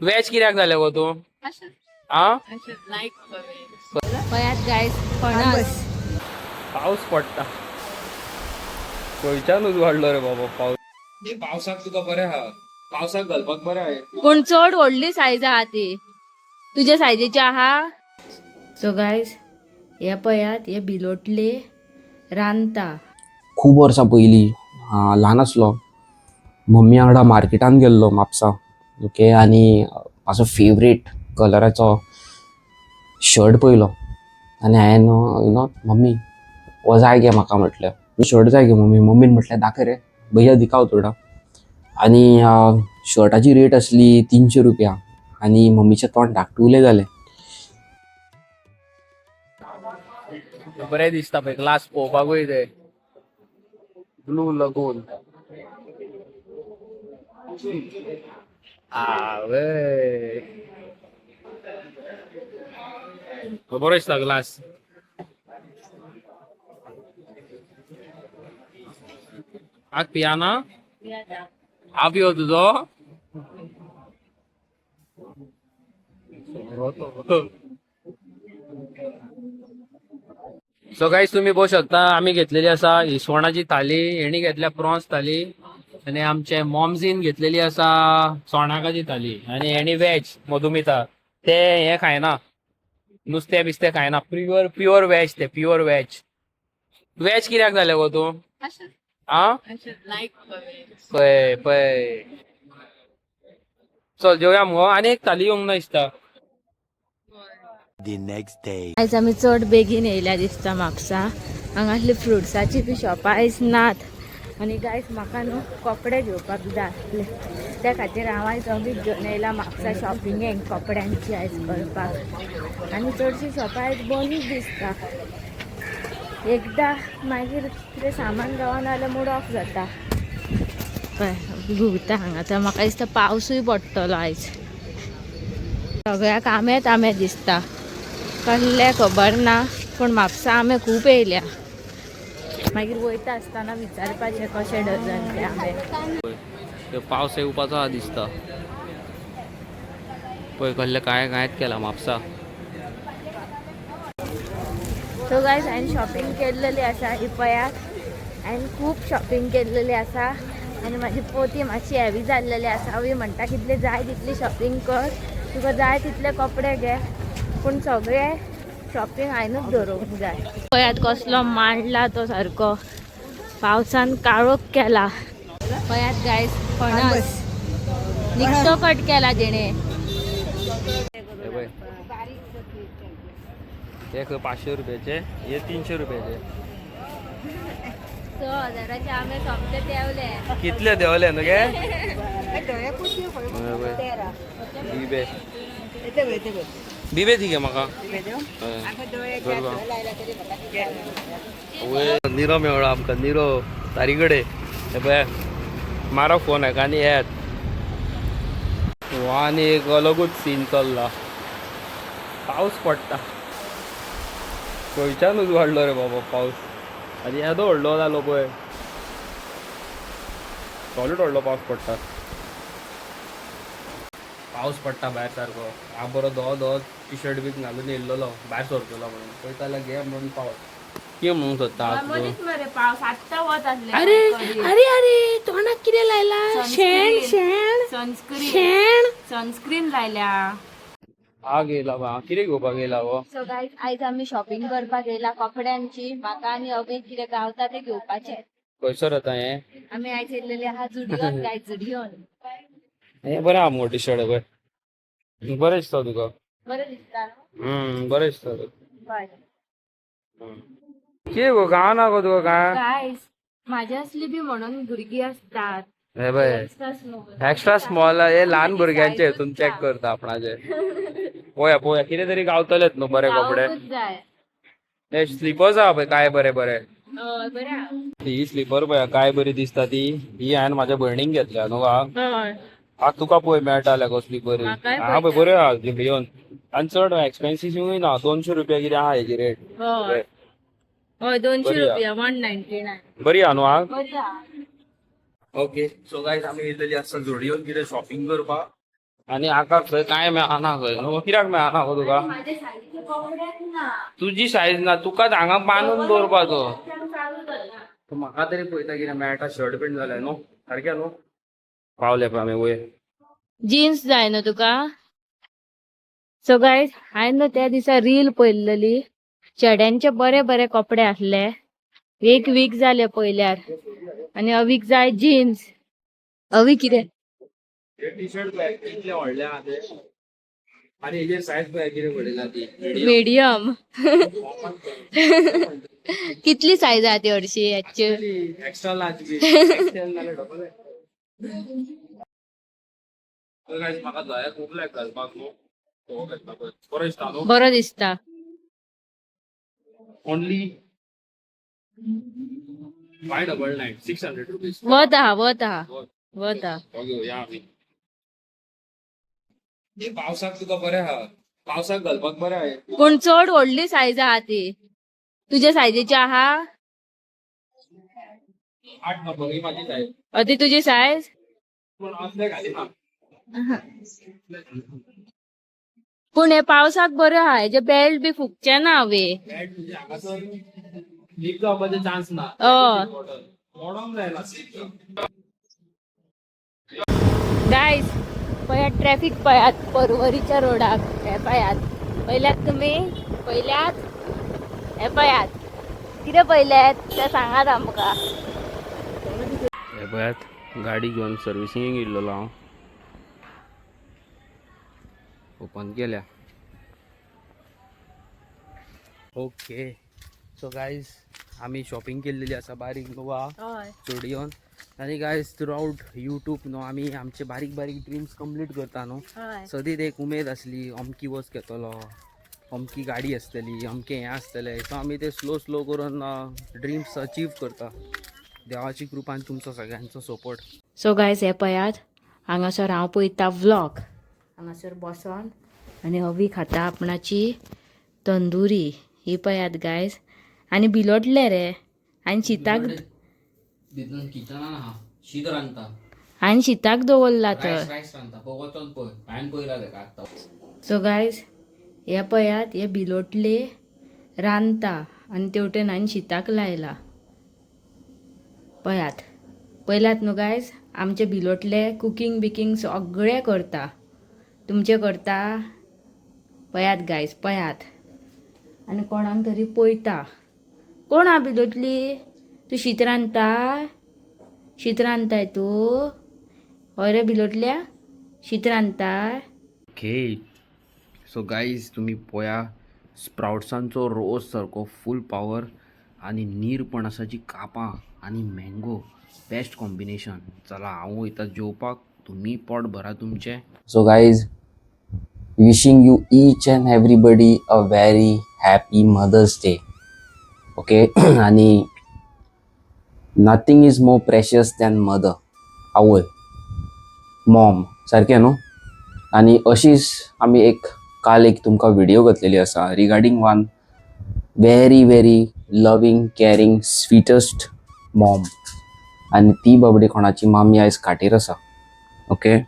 Veg कित्याक जाले गो तू? आ पयात guys फणस पाऊस पडटा. खंयच्यानूच वाडलो रे बाबा पाऊस. पावसाक तुका बरें हा, पावसाक घालपाक बरें आहे. पण चड व्हडली सायज आहा ती. तुझ्या सायजीची आहा. सो गायस हे पयात हे बिलोटले रांदता. खूप वर्सां पयलीं ल्हान आसलो मम्मी वांगडा मार्केटान गेल्लो म्हापसा. ओके, आनी म्हाजो फेवरेट कलराचो शर्ट पयलो आनी हांवें मम्मी हो जाय गे म्हाका म्हटलें. शर्ट जाय गे मम्मी. मम्मीन म्हटलें दाखय रे भैया दिखाव थोडा. आनी शर्टाची रेट आसली 300 रुपया आनी मम्मीचें तोंड धाकटुलें जालें. बरें दिसता पळय ग्लास पळोवपाकूय ते ब्लू लगून. आवय बरो दिसता ग्लास. आग पियाना हा पियो तुझो. सो गाईस तुम्ही बघू शकता आम्ही घेतलेली असा इसवणाची थाली, हेणी घेतल्या प्रॉन्स थाली आणि आमचे मॉम्सीन घेतलेली असा चोणाकाची थाली आणि हेणी वेज मधुमिता ते हे खायना नुस्तें बिस्तें खायना. प्युअर वेज ते प्युअर वेज. वेज कित्याक जाले गो तू? आ पय पय चल जेवया मगो. आनी एक थाली येवंक ना दिसता. आयज आमी चड बेगीन येयल्या दिसता म्हापसा. हांगासली फ्रुट्साची बी शॉपां आयज नात. आनी गायस म्हाका न्हू कपडे घेवपाक जाय आसले त्या खातीर हांव आयज अमीत घेवन येयला म्हापसा शॉपिंगेक कपड्यांची आयज करपाक. आनी चडशी शॉपां आयज बंदूच दिसता. एकदां मागीर कितें सामान गावना जाल्यार मूड ऑफ जाता. पळय घुंवता हांगा तर म्हाका दिसता पावसूय पडटलो आयज. सगळ्याक आंबे दिसता. कसले खबर ना पण म्हापसा आंबे खूब येयल्या. मागीर वयता आसतना विचारपाचें कशे डझन ते आंबे. पावस येवपाचो हा दिसता. पळय कसले काळेत केला म्हापसा. सो गायज हांवें शॉपिंग केल्लेली आसा ही पयात. हांवें खूब शॉपिंग केल्लेली आसा आनी म्हाजी पोती मातशी हेवी जाल्लेली आसा. हांव म्हणटा कितले जाय तितली शॉपिंग कर, तुका जाय तितले कपडे घे, पूण सगळे शॉपिंग हांवेंच धरूंक जाय. पयात कसलो मांडला तो सारको पावसान काळोख केला. पयात गायज फणस निकटो कट केला तेणे. एक 500 रुपयाचे, हे 300 रुपयाचे. 1,000चे आंबे सोमते देवले. कितले देवले न्हू गे? बिबे दी गे म्हाका. निरो मेळ्ळो आमकां निरो तारी कडेन. हे पळय मारो फोन हेका आनी येत हो आनी एक अलगूच सीन चल्ला. पावस पडटा. खंयच्यानूच वाडलो रे बाबा पावस. आनी येदो व्हडलो जालो पळय. सॉलिड व्हडलो पावस पडटा. पावस पडटा भायर सारको. हांव बरो धो टी शर्ट बी घालून येयल्लो भायर सरतलो म्हणून. पळयता जाल्यार घे म्हणून पावस. कितें म्हणूंक सोदता अरे अरे अरे तोंडाक कितें लायला? शेण शेण सनस्क्रीन लायल्या. हा गेला बा कितें घेवपाक गेला हो? सो गायज आयज आमी शॉपिंग करपाक येयला कपड्यांची. म्हाका आनी अभीक कितें गावता तें घेवपाचें. खंयसर येता हे? आमी आयज येयलेली आहा जुडियोन गायज जुडियोन. हे बरें आहा मगो टी शर्ट पळय. बरें दिसता तुका? बरें दिसता बरें दिसता. बाय. कितें गो गावना गो तुका काय? गायज म्हाजे असली बी म्हणून भुरगीं असतात. हे पळय एक्स्ट्रा स्मॉल हे ल्हान भुरग्यांचे हितून चॅक करता आपणाचे. पळोवया कितें तरी गावतलेच न्हू बरे कपडे. हे स्लिपर्स आहा पळय काय बरे बरे. ही स्लिपर पळय काय बरी दिसता ती. ही हांवें म्हाज्या भयणीक घेतल्या न्हू हा तुका पळय मेळटाले गो स्लिपर. हा पळय बऱ्यो आहा जुडियोन. आनी चड एक्सपेन्सिव्हूय ना. 200 रुपया कितें आहा हेजी रेट. हय 200 रुपया 199. बरी आहा न्हू हा. ओके सो गायज आमी येयलेली आसा जुडियोन कितें शॉपिंग करपाक आणि आका खंय काय मेळना खंय न्हू कित्याक मेळना गो तुका माझ्या साईजचे कपडे आहेत ना. तुझी साईज ना तुका हांगा बांदून दवरपाचो चालू कर ना. तर म्हाका तरी पळयता कितें मेळटा शर्ट पॅन्ट जाल्यार न्हू सारकें न्हू पावले पळय आमी वयर जीन्स जाय ना तुका. सो गायज हांवें न्हू त्या दिसा रील पळयल्ली चेड्यांचे बरे बरे कपडे आसले. एक वीक जाले पयल्यार आनी अवीक जाय जीन्स. अवी कितें टी शर्ट पळय कितले व्हडले आहा ते आनी हेजेर सायज पळय कितें पडयला ती मीडियम. कितली सायज आहा ती हरशी याची. एक्स्ट्रा लार्ज बी एक्सेल नाल्यार डबल म्हाका जाय खूब लायक घालपाक न्हू तो घेतला पळय बरो दिसता न्हू बरो दिसता. ओनली 599 600 रुपीज वत आहा वत आहा वत आहा. हो घेवया आमी हे पावसाक तुका बरें आहा पावसाक घालपाक बरें आहा पूण चड व्हडली सायज आहा ती. तुज्या सायजीची आहा 8 नंबर ही माझी सायज ती तुजी सायज. पूण असले घालिना पूण हे पावसाक बरें आहा. हेजे बेल्ट बी फुगचे ना हवे. बॅट म्हणजे हांगासर लीक जावपाचे चान्स ना मोडोंक जायना गायज पळयात ट्रॅफिक पळयात पर्वरीच्या रोडाक. हे पळयात पळयल्यात तुमी पळयल्यात हे पळयात कितें पळयल्यात ते सांगात आमकां. हे पळयात गाडी घेवन सर्विसिंगेक येयल्लो हांव ओपन केल्या. ओके सो गायज आमी शॉपिंग केल्लेली आसा बारीक गोवा स्टुडियोन आनी गायज थ्रू आउट यूट्यूब न्हू आमी आमचे बारीक बारीक ड्रिम्स कंप्लीट करता न्हू. सदीत एक उमेद आसली अमकी वस्त घेतलो अमकी गाडी आसतली अमकें हें आसतलें सो आमी ते स्लो स्लो करून ड्रिम्स अचीव करता. देवाची कृपान तुमचो सगळ्यांचो सपोर्ट. सो गायज हे पळयात हांगासर हांव पळयता व्लॉग हांगासर बसोन आनी हवी खाता आपणाची तंदुरी. ही पळयात गायज आनी बिलोटले रे हांवें शीताक किचनान आहा शीत रांदता हांवें शीताक दवरला तर. रायस रांदता पळय वचोन पळय हांवें पळयला तेका आतां. सो गायज हे पळयात हे बिलोटले रांदता आनी तेवटेन हांवें शीताक लायला. पळयात पळयलात न्हू गायज आमचे बिलोटले कुकींग बिकींग सगळें करता. तुमचे करता पळयात गायज पळयात आनी कोणाक तरी पळयता. कोण हा बिलोटली. तूं शीत रांदता शीत रांदताय तूं. हय रे बिलोटल्या शीत रांदताय. ओके सो गाईज तुम्ही पळया स्प्राउट्सांचो रोस सारको फूल पावर आनी नीरपणसाची कापां आनी मँगो बेस्ट कॉम्बिनेशन. चला हांव वयता जेवपाक तुम्ही पोट भरा तुमचें. So guys, wishing you each and everybody a very happy Mother's Day. Okay, आणि nothing is more precious than mother, our mom सारकें न्हू. आणि अशीच आमी काल एक तुमकां व्हिडिओ घातलेली आसा regarding one very very loving caring sweetest Maugham आणि ती बाबडी कोणाची मामी आयज काटेर आसा. ओके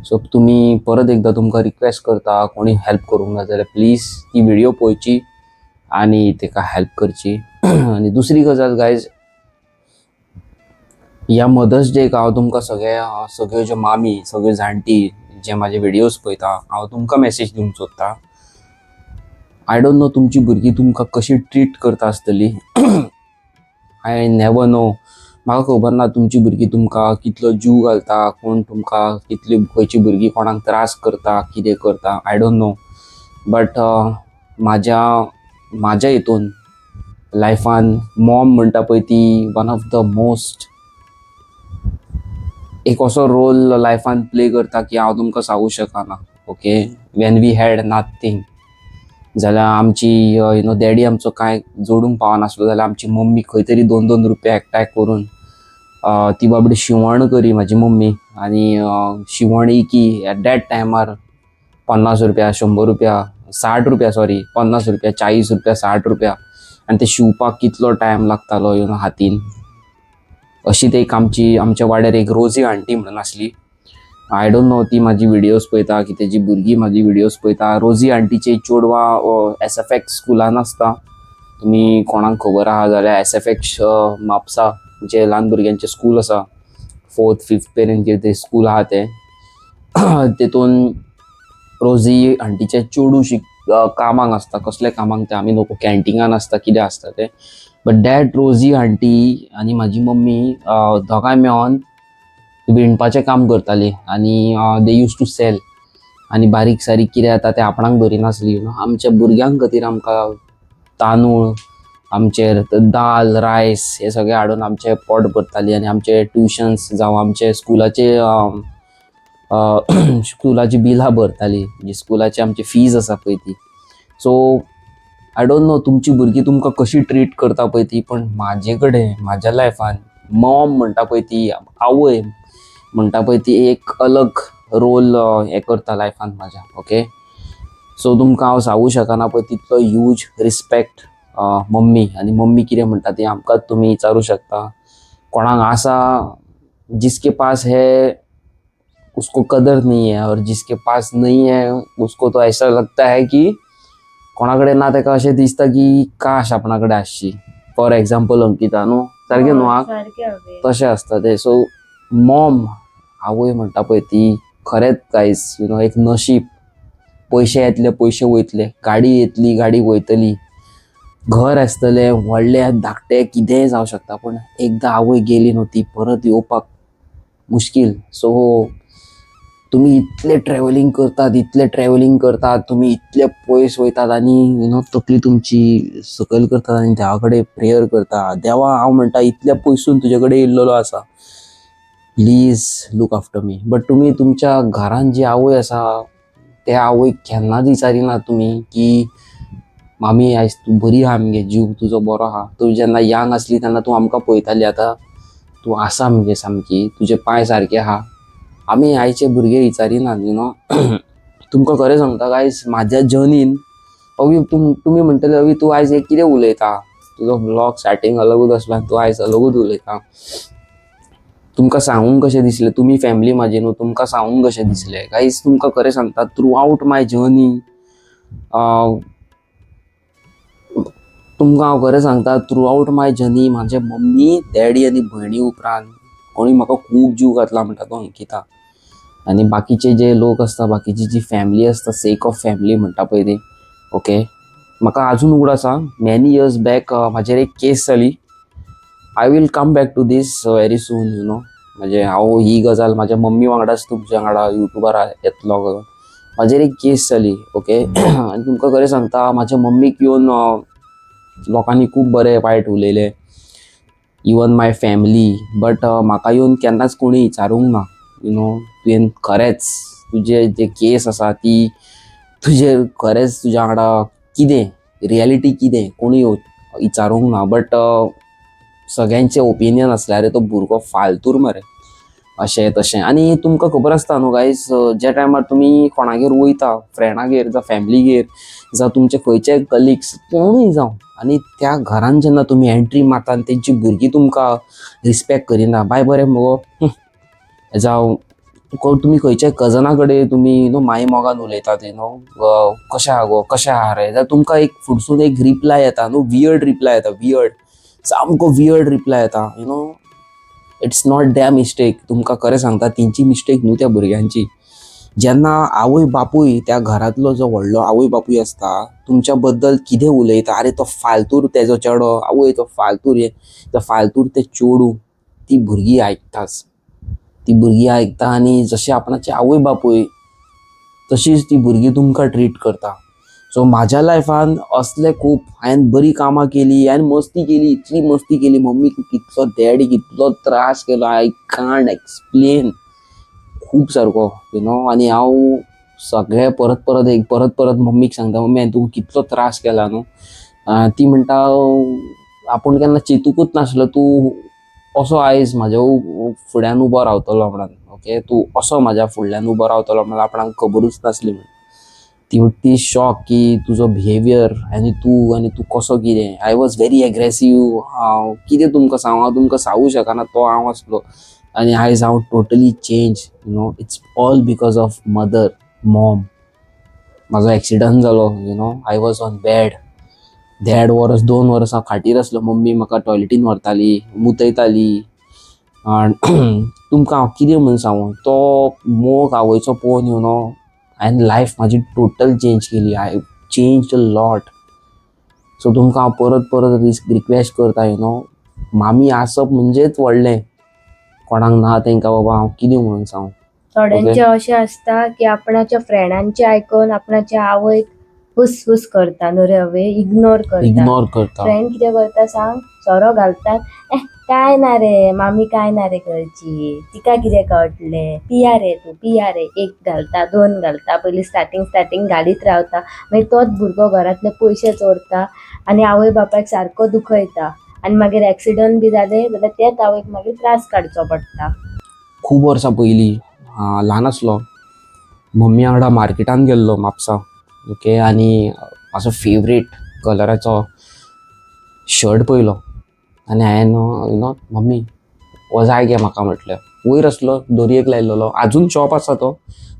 सो तुम्ही परत एकदा तुमकां रिक्वेस्ट करता कोणी हेल्प करूंक ना जाल्यार प्लीज ती व्हिडिओ पळोवची आनी ताका हेल्प करची. आनी दुसरी गजाल गायज ह्या मदर्स डेक हांव तुमकां सगळ्यो ज्यो मामी सगळ्यो जाणटी जे म्हाजे व्हिडिओज पळयता हांव तुमकां मेसेज दिवंक सोदतां. आय डोंट नो तुमची भुरगीं तुमकां कशी ट्रीट करता आसतली. I never know. म्हाका खबर ना तुमची भुरगीं तुमकां कितलो जीव घालता कोण तुमकां कितली खंयची भुरगीं कोणाक त्रास करता कितें करता आय डोंट नो. बट म्हाज्या हितून लायफान मॉम म्हणटा पळय ती वन ऑफ द मोस्ट एक असो रोल लायफान प्ले करता की हांव तुमकां सांगूं शकना. Okay when we had nothing जाल्यार आमची डॅडी आमचो कांय जोडूंक पावनासलो जाल्यार आमची मम्मी खंय तरी 2-2 रुपया एकठांय करून ती बाबडी शिवण करी म्हाजी मम्मी आनी शिवण की एट दॅट टायमार 50 रुपया 100 रुपया 60 रुपया सॉरी 50 रुपया 40 रुपया 60 रुपया आनी ते शिवपाक कितलो टायम लागतालो हातीन. अशी ते एक आमच्या वाड्यार एक रोजी आंटी म्हणून आसली आय डोंट नो ती माझी व्हिडिओज पळयता की तेजी भुरगीं माझी व्हिडिओज पळयता. रोजी आंटीचे चेडवा SFX स्कुलान आसता. तुमी कोणाक खबर आहा जाल्यार SFX म्हापसा जे ल्हान भुरग्यांचे स्कूल आसा 4th 5th पर्यंत ते स्कूल आहा ते तेतून रोजी आंटीचे चेडू कामाक आसता. कसले कामाक ते आमी नको, कॅन्टिनान आसता कितें आसता ते. बट डॅट रोजी आंटी आनी म्हाजी मम्मी दोगांय मेळोन विणपाचें काम करतालीं आनी दे यूज टू सेल. आनी बारीक सारीक कितें जाता ते आपणाक धरिनासली. आमच्या भुरग्यांक खातीर आमकां तांदूळ, आमचे दाल रायस हे सगळे हाडून आमचे पोट भरताली आनी आमचे ट्युशन्स जावं आमचे स्कुलाची बिलां भरताली, जी स्कुलाची आमची फीज आसा पळय ती. सो आय डोंट नो तुमची भुरगीं तुमकां कशी ट्रीट करता पळय ती, पण म्हाजे कडेन म्हाज्या लायफान मॉम म्हणटा पळय ती, आवय म्हणटा पळय ती एक अलग रोल हे करता लायफान म्हाज्या. ओके, सो तुमकां हांव सांगूं शकना पळय तितलो ह्यूज रिस्पेक्ट मम्मी. आनी मम्मी कितें म्हणटा ती आमकां तुमी विचारूं शकता. कोणाक आसा जिसके पास है उसको कदर नहीं है और जिसके पास नहीं है उसको तो ऐसा लगता है की कोणाकडे ना तेका अशें दिसता की काश आपणा कडेन आसची. फॉर एक्झाम्पल अंकिता न्हू, सारकें न्हू हा, तशें आसता ते. सो मॉम आवय म्हणटा पळय ती खरेंच गायज एक नशीब. पयशे येतले पयशे वयतले, गाडी येतली गाडी वयतली, घर आसतलें व्हडलें धाकटें कितेंय जावं शकता, पण एकदां आवय गेली न्हू ती परत येवपाक मुश्कील. सो तुम्ही इतले ट्रॅव्हलिंग करतात, तुम्ही इतले पयस वयतात आनी तकली तुमची सकयल करतात आनी देवा कडेन प्रेयर करता. देवा हांव म्हणटा इतल्या पयसून तुजे कडेन येयल्लो आसा, please look after me. But तुमी तुमच्या घरान जी आवय आसा त्या आवयक केन्नाच विचारिना तुमी की मामी आयज तूं बरी आहा मगे, जीव तुजो बरो आहा. तूं जेन्ना यंग आसली तेन्ना तूं आमकां पळयताली, आतां तूं आसा मगे सामकी, तुजे पांय सारके आहा. आमी आयचे भुरगे विचारिनात तुमकां खरें सांगता गायज, म्हाज्या जर्नीन अवी तुमी म्हणटले अवी तूं आयज कितें उलयता, तुजो ब्लॉग स्टार्टींग अलगूच आसलो आनी तूं आयज अलगूच उलयता. तुमकां सांगूंक कशें दिसलें, तुमी फॅमिली म्हाजी न्हू, तुमकां सांगूंक कशें दिसलें गायज. तुमकां खरें सांगता थ्रू आउट माय जर्नी तुमकां हांव खरें सांगता थ्रू आउट माय जर्नी म्हाजे मम्मी डॅडी आनी भयणी उपरांत कोणी म्हाका खूब जीव घातला म्हणटा तो अंकिता. आनी बाकीचे जे लोक आसता, बाकीची जी फॅमिली आसता, सेक ऑफ फॅमिली म्हणटा पळय ती. ओके, म्हाका अजून उगड आसा, मॅनी इयर्स बॅक म्हाजेर एक केस जाली. I will come back to this very soon म्हणजे हांव ही गजाल म्हाज्या मम्मी वांगडाच तुमच्या वांगडा युट्यूबार येतलो. म्हाजेर एक केस जाली. ओके, आनी तुमकां खरें सांगता म्हाज्या मम्मीक येवन लोकांनी खूब बरें वायट उलयलें, इवन माय फॅमिली. बट म्हाका येवन केन्नाच कोणी विचारूंक ना तुवें खरेंच तुजे जे केस आसा ती तुजे खरेंच तुज्या वांगडा कितें रियलिटी कितें कोणी विचारूंक ना. बट सगळ्यांचे ओपिनियन असल्यार तो भुरगो फालतूर मरे, अशें तशें. आनी तुमकां खबर आसता न्हू गायज, ज्या टायमार तुमी कोणागेर वयता, फ्रेंडागेर जावं फॅमिलीगेर जावं तुमचे खंयचे कलिग्स कोणूय जावं, आनी त्या घरान जेन्ना तुमी एंट्री मारता आनी तेंची भुरगीं तुमकां रिस्पेक्ट करिना, बाय बरें मुगो जावं तुमी खंयच्या कजना कडेन तुमी माई मोगान उलयतात कशें आहा गो, कशें आहा रे, जाल्यार तुमकां एक फुडसून एक रिप्लाय येता वियर्ड रिप्लाय येता, सामको वियर्ड रिप्लाय येता. It's not their mistake. तुमकां खरें सांगता तेंची मिस्टेक न्हू त्या भुरग्यांची. जेन्ना आवय बापूय त्या घरांतलो जो व्हडलो आवय बापूय आसता तुमच्या बद्दल कितें उलयता, अरे तो फालतूर तेजो चेडो, आवय तो फालतूर तो फालतूर ते चेडू, ती भुरगीं आयकताच. ती भुरगीं आयकता आनी जशें आपणाचे आवय बापूय तशीच ती भुरगीं तुमकां ट्रीट करता. सो म्हाज्या लायफान असले खूब हांवें बरी कामां केली, हांवें मस्ती केली, इतली मस्ती केली, मम्मीक कितलो डॅडी कितलो त्रास केलो, आय कांट एक्सप्लेन, खूब सारको आनी हांव सगळें परत परत मम्मीक सांगता, मम्मी हांवें तुका कितलो त्रास केला न्हू. ती म्हणटा आपूण केन्ना चिंतूकूच नासलो तूं असो आयज म्हाज्या फुड्यान उबो रावतलो म्हणून. ओके, तूं असो म्हाज्या फुडल्यान उबो रावतलो म्हणून आपणाक खबरूच नासली म्हणून. ती शॉक की तुजो बिहेवियर आनी तूं कसो कितें. I was very aggressive. हांव कितें तुमकां सांगू शकना, तो हांव आसलो. आणि आयज हांव totally change it's all because of mother Maugham. म्हाजो एक्सिडंट जालो आय वॉज ऑन बेड. 2 वर्सां खाटीर आसलो. मम्मी म्हाका टॉयलेटीन व्हरताली, मुतयताली. तुमकां हांव कितें म्हणून सांगू, तो मोग आवयचो पळोवन हांवें लायफ म्हाजी टोटल चेंज केली. I change a lot. So तुमकां हांव परत परत रिक्वेस्ट करता मामी आसप म्हणजेच व्हडलें. कोणाक ना तांकां बाबा हांव कितें म्हणून सांगू. थोड्यांचे अशें आसता की आपणाच्या फ्रेंडांचे आयकून आपणाच्या आवयक हुस करता न्हू रे हवे, इग्नोर करता. फ्रेंड कितें करता सांग, सोरो घालतात. काय ना रे मामी, काय ना रे करची, तिका कितें कळटलें, पिया रे तूं, पिया रे. 1 घालता, 2 घालता. पयलीं स्टार्टींग घालीत रावता. मागीर तोच भुरगो घरांतले पयशे चोरता आनी आवय बापायक सारको दुखयता. आनी मागीर एक्सिडंट बी जाले जाल्यार तेच आवयक मागीर त्रास काडचो पडटा. खूब वर्सां पयलीं ल्हान आसलो, मम्मी वांगडा मार्केटान गेल्लो म्हापसा. ओके. आनी म्हाजो फेवरेट कलराचो शर्ट पयलो आनी हांवें मम्मी हो जाय गे म्हाका म्हटलें. वयर आसलो, दोरयेक लायिल्लो. आजून शॉप आसा तो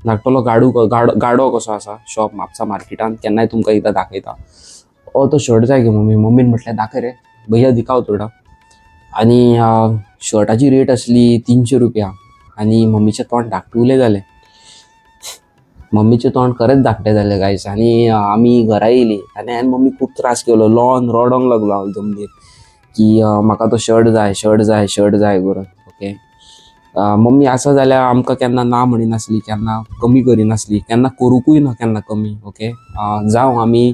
धाकटो गाडो कसो आसा शॉप म्हापसा मार्केटान. केन्नाय तुमकां एकदां दाखयता. तो शर्ट जाय गे मम्मी. मम्मीन म्हटलें दाखय रे भैया, दिखाव थोडा. आनी शर्टाची रेट आसली 300 रुपया. आनी मम्मीचें तोंड धाकटुलें जालें. मम्मीचें तोंड खरेंच धाकटें जालें गायस. आनी आमी घरा येयली आनी हांवें मम्मी खूब त्रास केलो. रडोंक लागलो हांव जमनीर की म्हाका तो शर्ट जाय करून. ओके. मम्मी आसा जाल्यार आमकां केन्ना ना म्हणिनासली, केन्ना कमी करिनासली, केन्ना करूंकूय ना केन्ना कमी. ओके. जावं आमी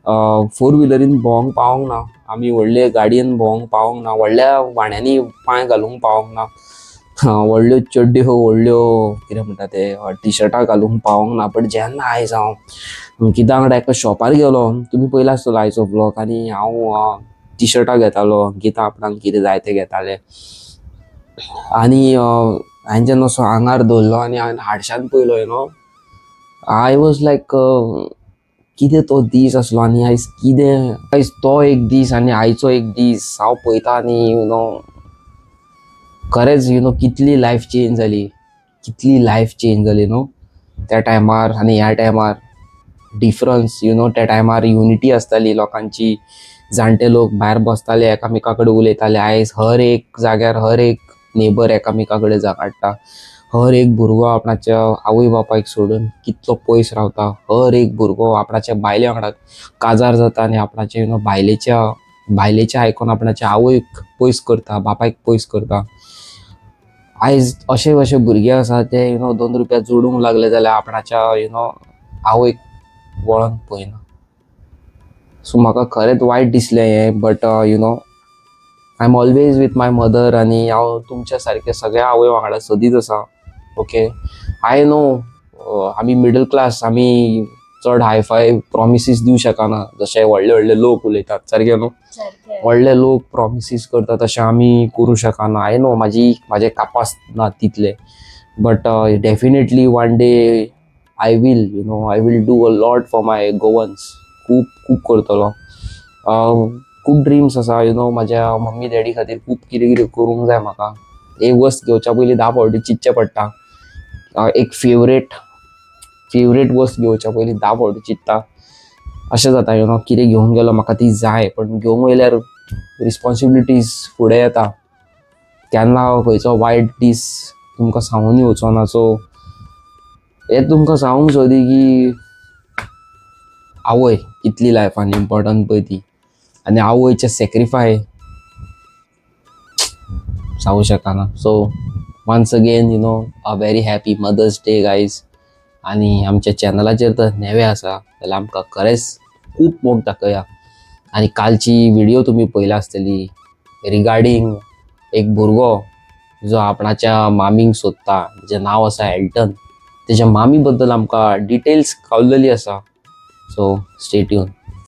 4 व्हिलरीन भोंवंक पावोंक ना, आमी व्हडले गाडयेन भोंवंक पावोंक ना, व्हडल्या वांड्यांनी पांय घालूंक पावोंक ना, व्हडल्यो चड्ड्यो, व्हडल्यो कितें म्हणटा ते टी-शर्टां घालूंक पावोंक ना. बट जेन्ना आयज हांव कित्या वांगडा एका शॉपार गेलो, तुमी पयला आसतलो आयचो ब्लॉग, आनी हांव टी-शर्टां घेतालो, गीता आपणाक कितें जाय तें घेतालें. आनी हांवें जेन्ना असो आंगार दवरलो आनी हांवें हाडशान पयलो आय वॉज लायक कितें तो दीस आसलो. आनी आयज तो एक दीस आनी आयचो एक दीस हांव पळयता आनी खरेंच कितली लायफ चेंज जाली त्या टायमार आनी ह्या टायमार डिफरन्स. त्या टायमार युनिटी आसताली लोकांची. जाणटे लोक भायर बसताले, एकामेका कडेन उलयताले. आयज हर एक जाग्यार हर एक नेबर एकामेका कडेन काडटा. हर एक भुरगो आपणाच्या आवय बापायक सोडून कितलो पयस रावता. हर एक भुरगो आपणाच्या बायले वांगडा काजार जाता आनी आपणाचे बायलेच्या आयकून आपणाच्या आवयक पयस करता, बापायक पयस करता. आयज अशे भुरगे आसा ते 2 रुपया जोडूंक लागले जाल्यार आपणाच्या आवयक वळोन पळयना. सो म्हाका खरेंच वायट दिसलें हें. But I am always with my mother. आनी हांव तुमच्या सारके सगळ्या आवय वांगडा सदीत आसा. ओके. आय नो आमी मिडल क्लास, आमी चड हायफाय प्रॉमिसीस दिवं शकना जशे व्हडले लोक उलयतात. सारकें न्हू. व्हडले लोक प्रॉमिसीस करता तशें आमी करूं शकना. आय नो म्हाजे कापास ना तितले. But definitely one day I will do a lot for my Goans. खूब करतलो. खूब ड्रिम्स आसा म्हाज्या मम्मी डॅडी खातीर खूब कितें करूंक जाय म्हाका. एक वस्त घेवच्या पयलीं 10 फावटी चिंतचें पडटा. एक फेवरेट वस्त घेवच्या पयलीं 10 फावटी चिंतता. अशें जाता कितें घेवंक गेलो म्हाका ती जाय, पण घेवंक वयल्यार रिस्पॉन्सिबिलिटीज फुडें येता. केन्ना खंयचो वायट दीस तुमकां सांगून येवचो ना. सो हें तुमकां सांगूंक सोदी की आवय कितली लायफान इम्पॉर्टंट पळय ती. आनी आवयचें सॅक्रिफाय सांगूं शकना. So once again a very happy mother's day guys. आनी आमच्या चॅनलाचेर तर नेवे आसा जाल्यार आमकां खरेंच खूब मोग दाखया. आनी कालची व्हिडिओ तुमी पळयला आसतली रिगार्डींग एक भुरगो जो आपणाच्या मामींक सोदता, जें नांव आसा एल्टन. तेज्या मामी बद्दल आमकां डिटेल्स कळलेली आसा. So stay tune.